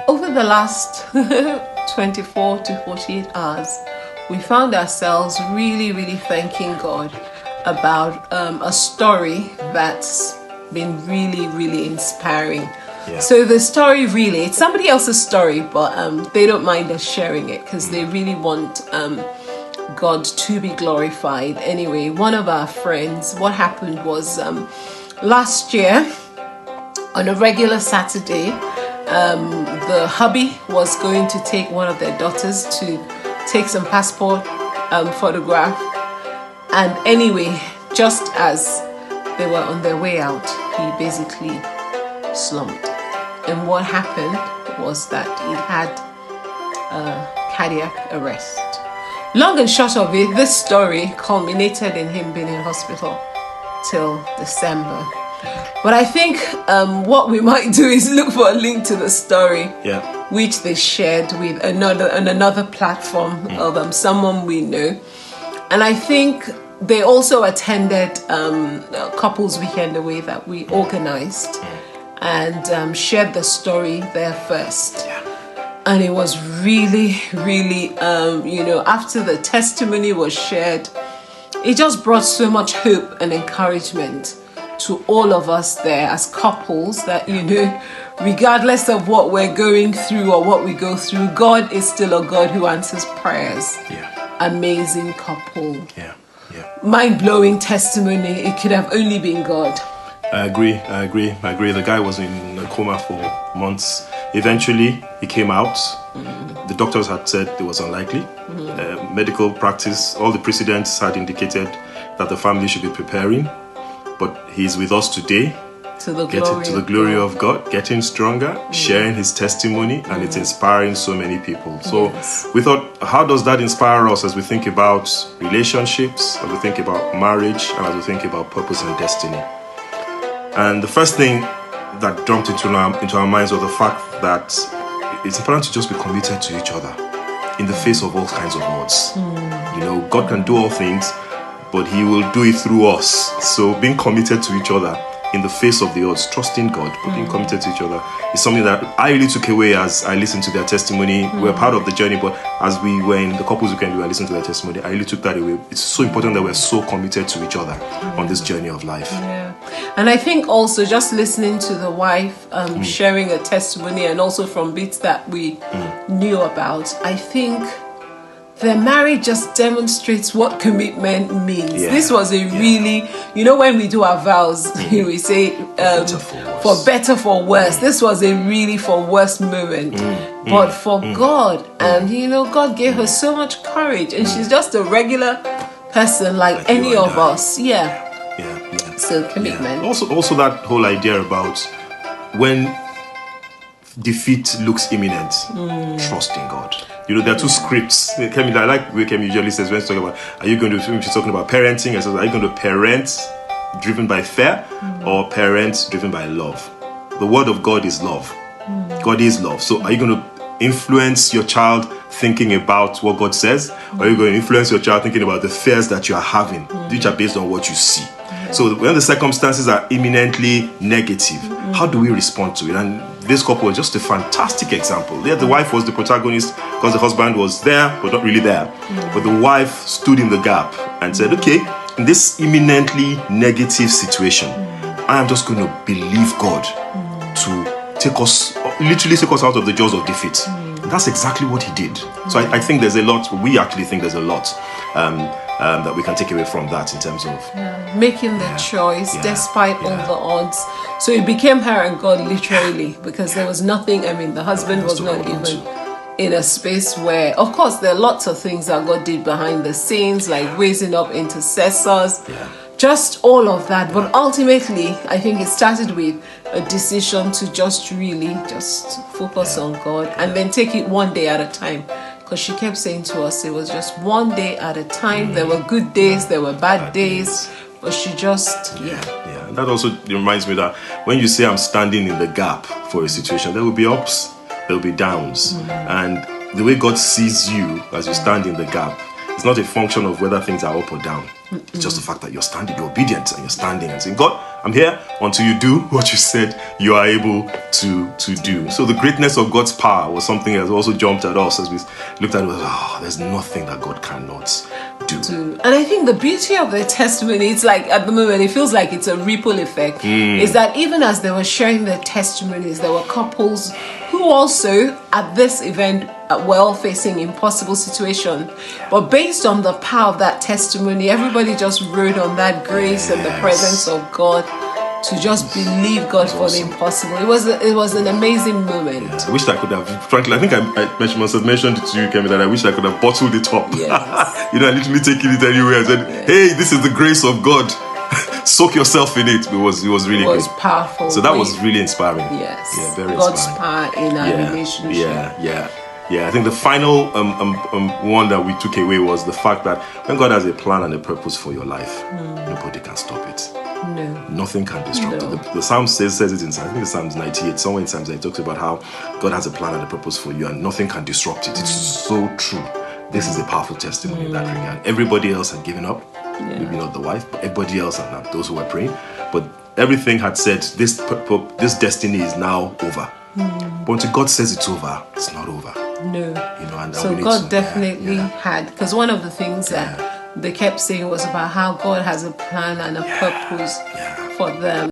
Over the last 24 to 48 hours, we found ourselves really thanking God about a story that's been really inspiring. Yeah. So the story really, it's somebody else's story, but they don't mind us sharing it because they really want God to be glorified. Anyway, one of our friends, what happened was last year on a regular Saturday, the hubby was going to take one of their daughters to take some passport photograph, and anyway, just as they were on their way out, he basically slumped. And what happened was that he had cardiac arrest. Long and short of it, this story culminated in him being in hospital till December. But I think what we might do is look for a link to the story, which they shared with another platform of someone we know. And I think they also attended a couples weekend away that we organized and shared the story there first. And it was really after the testimony was shared, it just brought so much hope and encouragement to all of us there as couples that, regardless of what we're going through or what we go through, God is still a God who answers prayers. Amazing couple. Mind-blowing testimony. It could have only been God. I agree. The guy was in a coma for months. Eventually, he came out. The doctors had said it was unlikely. Medical practice, all the precedents had indicated that the family should be preparing. But he's with us today. To the glory of God, getting stronger, sharing his testimony, and it's inspiring so many people. So we thought, how does that inspire us as we think about relationships, as we think about marriage, and as we think about purpose and destiny? And the first thing that jumped into our minds was the fact that it's important to just be committed to each other in the face of all kinds of odds. God can do all things, but he will do it through us. So being committed to each other in the face of the odds, trusting God, but being committed to each other is something that I really took away as I listened to their testimony. We're part of the journey, but as we were in the couples weekend, we were listening to their testimony. I really took that away. It's so important that we're so committed to each other on this journey of life. And I think also just listening to the wife sharing a testimony, and also from bits that we knew about, I think their marriage just demonstrates what commitment means. This was a really, when we do our vows, we say for better, for worse. This was a really for worse moment. But for God, and God gave her so much courage, and she's just a regular person like any of us. So commitment. Also that whole idea about when defeat looks imminent, trusting God. There are two scripts. Kemi, I like where Kemi usually says when she's talking about, she's talking about parenting, and says, are you going to parent driven by fear or parent driven by love? The word of God is love. God is love. So are you going to influence your child thinking about what God says? Or are you going to influence your child thinking about the fears that you are having, which are based on what you see? So when the circumstances are imminently negative, how do we respond to it? And this couple was just a fantastic example. The wife was the protagonist because the husband was there, but not really there. But the wife stood in the gap and said, okay, in this imminently negative situation, I am just going to believe God to literally take us out of the jaws of defeat. And that's exactly what he did. So I think there's a lot, we actually think there's a lot that we can take away from that in terms of making the choice despite all the odds. So it became her and God literally, because there was nothing. The husband was not even in a space where, of course, there are lots of things that God did behind the scenes, like raising up intercessors, just all of that. But ultimately, I think it started with a decision to just focus on God and then take it one day at a time. Because she kept saying to us, it was just one day at a time. There were good days, there were bad days, but she just, And that also reminds me that when you say I'm standing in the gap for a situation, there will be ups, there will be downs. And the way God sees you as you stand in the gap, it's not a function of whether things are up or down. It's just the fact that you're standing, you're obedient, and you're standing and saying, God, I'm here. until you do what you said you are able to do. So the greatness of God's power was something that also jumped at us as we looked at it. There's nothing that God cannot do. And I think the beauty of the testimony, it's like at the moment it feels like it's a ripple effect, is that even as they were sharing their testimonies, there were couples who also at this event were facing impossible situation, but based on the power of that testimony, everybody just rode on that grace and the presence of God to just believe God for the impossible. It was an amazing moment. I wish I could have, frankly, I think I must have mentioned it to you, Kemi, that I wish I could have bottled it up. Yes. You know, I literally taking it anywhere. I said, hey, this is the grace of God. Soak yourself in it. It was really It was good. powerful. So that was really inspiring. Yes. Yeah, very God's inspiring. power in our relationship. Yeah. I think the final one that we took away was the fact that when God has a plan and a purpose for your life, nobody can stop it. No. Nothing can disrupt No. it. The Psalm says it in, I think it's Psalms 98, somewhere in Psalms, it talks about how God has a plan and a purpose for you and nothing can disrupt it. It's so true. This is a powerful testimony in that regard. Everybody else had given up, maybe not the wife, but everybody else and not those who were praying. But everything had said, this destiny is now over. But until God says it's over, it's not over. No. You know, and So God definitely had, because one of the things that they kept saying was about how God has a plan and a purpose for them.